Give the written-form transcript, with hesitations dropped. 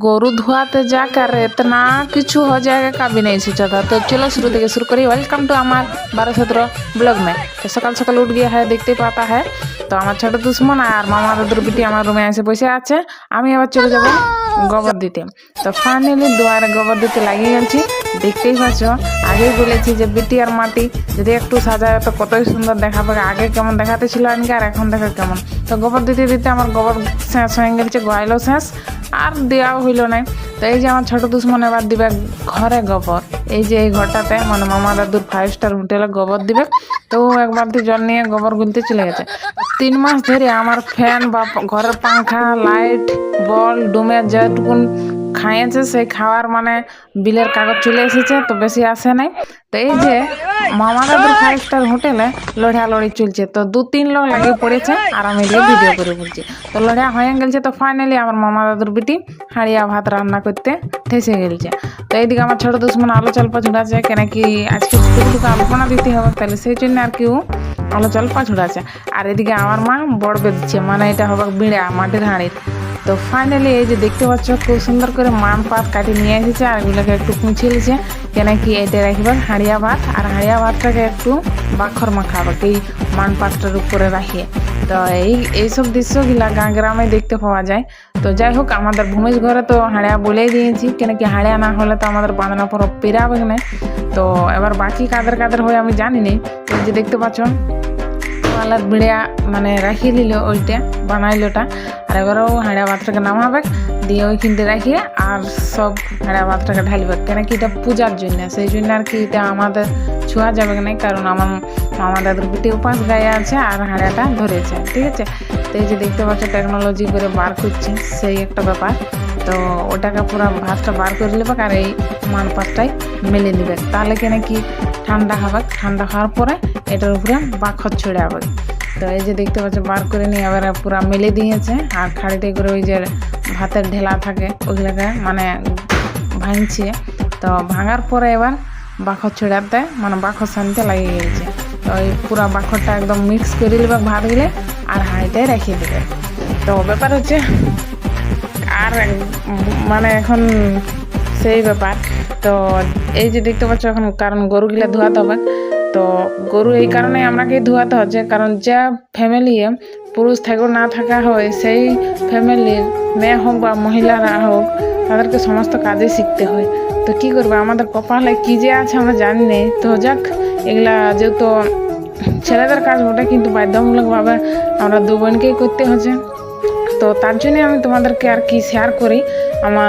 गोरु धोआते जाकर इतना किचु हो जाएगा कभी नहीं सोचा था। तो चलो शुरू থেকে শুরু করি। वेलकम टू আমার 12-17 ব্লগ में। तो সকাল সকাল উঠ গিয়া है देखते पाता है। তো আমার ছোট দুশ্মন আর মামা দাদুর বিটি আমার রুমে এসে বসে আছে, আমি আবার চলে যাব গোবর দিতে। তো ফাইনালি দুয়ারে গোবর দিতে লাগিয়ে গেছি। দেখতেই পাচ্ছ, আগেই বলেছি যে বিটি আর মাটি যদি একটু সাজায় তো কতই সুন্দর দেখাবে। আগে কেমন দেখাতে ছিল আজকে আর এখন দেখো কেমন। তো গোবর দিতে দিতে আমার গোবর শেষ হয়ে গেছে, গোয়াইলো শেষ আর দেওয়াও হইল না। তো এই যে আমার ছোট দুশ্মন এবার দিবে ঘরে গোবর। এই যে এই ঘরটাতে মানে মামা দাদুর 5 স্টার হোটেলে গোবর দিবে। তো এক বালতি জল নিয়ে গোবর গুলতে চলে গেছে। 3 মাস ধরে আমার ফ্যান বা ঘরের পাংখা, লাইট, বল, ডুমে যেটুকুন খাইয়েছে সেই খাওয়ার মানে বিলের কাগজ চলে এসেছে, তো বেশি আসে নাই। তো এই যে মামা দাদুর 5 স্টার হোটেলে লড়ালড়ি চলছে, তো 2-3 লোক লাগিয়ে পড়েছে আর আমি ভিডিও করে বলছি। তো লড়া হয়ে গেছে। তো ফাইনালি আমার মামা দাদুর বিটি হাঁড়িয়া ভাত রান্না করতে ঠেসে গেছে। তো এইদিকে আমার ছোট দুশ্মন আলো চালপা ছুড়াছে, কেন কি আজকে টুকটুকু আলোপনা দিতে হবে, তাহলে সেই জন্য আর কেউ আলো চালপা ছুড়াছে। আর এদিকে আমার মা বড় বেঁধছে, মানে এটা হবে বিড়া মাটির হাঁড়ির। তো ফাইনালি এই যে দেখতে পাচ্ছ খুব সুন্দর করে মান পাত কাটি নিয়ে এসেছে আর এগুলোকে একটু মুছে নিয়েছে, কেন কি এটা রাখবে হাঁড়িয়া ভাত। আর হাঁড়িয়া ভাতটাকে একটু বাখর মাখাবে এই মান পাতটার উপরে রাখিয়ে। তো এইসব দৃশ্যগুলা গাঁ গ্রামে দেখতে পাওয়া যায়। তো যাই হোক, আমাদের ভূমিজ ঘরে তো হাঁড়িয়া বলেই দিয়েছি, কেন কি হাঁড়িয়া না হলে তো আমাদের বাঁধনা পর পেরাবে না। তো এবার বাকি কাদের কাদের হয় আমি জানি নি। এই যে দেখতে পাচ্ছ পালার বিড়িয়া মানে রাখিয়ে দিল, ওইটা বানাইলোটা। আর এবারেও হাঁড়িয়া ভাতটাকে নামাবে দিয়ে ওইখানতে রাখিয়ে আর সব হাঁড়িয়া ভাতটাকে ঢালবে, কেন কি এটা পূজার জন্য। সেই জন্য আর কি এটা আমাদের ছোঁয়া যাবে না, কারণ আমার মামা দাদুর পিঠে উপাস গায়ে আছে আর হাঁড়িয়াটা ধরেছে, ঠিক আছে। তো এই যে দেখতে পাচ্ছ টেকনোলজি করে বার করছে, সেই একটা ব্যাপার। তো ওটাকে পুরো ভাতটা বার করে নেবে আর এই মান পাতটাই মেলে নেবে, তাহলে কেন কি ঠান্ডা হবে। ঠান্ডা হওয়ার পরে এটার উপরে বাখর ছড়ে হবে। তো এই যে দেখতে পাচ্ছ বার করে নিয়ে আবার পুরো মেলে দিয়েছে আর খাড়িতে করে ওই যে ভাতের ঢেলা থাকে ওইগুলোকে মানে ভাঙছে। তো ভাঙার পরে এবার বাখর ছড়াতে মানে বাখর শান্তি লাগিয়ে গেছে। তো ওই পুরো বাখরটা একদম মিক্স করে দেবে ভাত গেলে আর হাঁড়িটাই রেখে দেবে। তো ব্যাপার হচ্ছে আর মানে এখন সেই ব্যাপার। তো এই যে দেখতে পাচ্ছ এখন কারণ গরুগুলা ধোয়াতে হবে। তো গরু এই কারণে আপনাকে ধোয়াতে হচ্ছে, কারণ যা ফ্যামিলি পুরুষ থাকুক না থাকা হয়, সেই ফ্যামিলির মেয়ে হোক বা মহিলারা হোক তাদেরকে সমস্ত কাজে শিখতে হয়। তো কি করবো, আমাদের কপালে কী যে আছে আমরা জানি নেই। তো যাক, এগুলা যেহেতু ছেলেদের কাজ বটে, কিন্তু বাধ্যতামূলকভাবে আমরা 2 বোনকেই করতে হচ্ছে। তো তার জন্যে আমি তোমাদেরকে আর কি শেয়ার করি আমার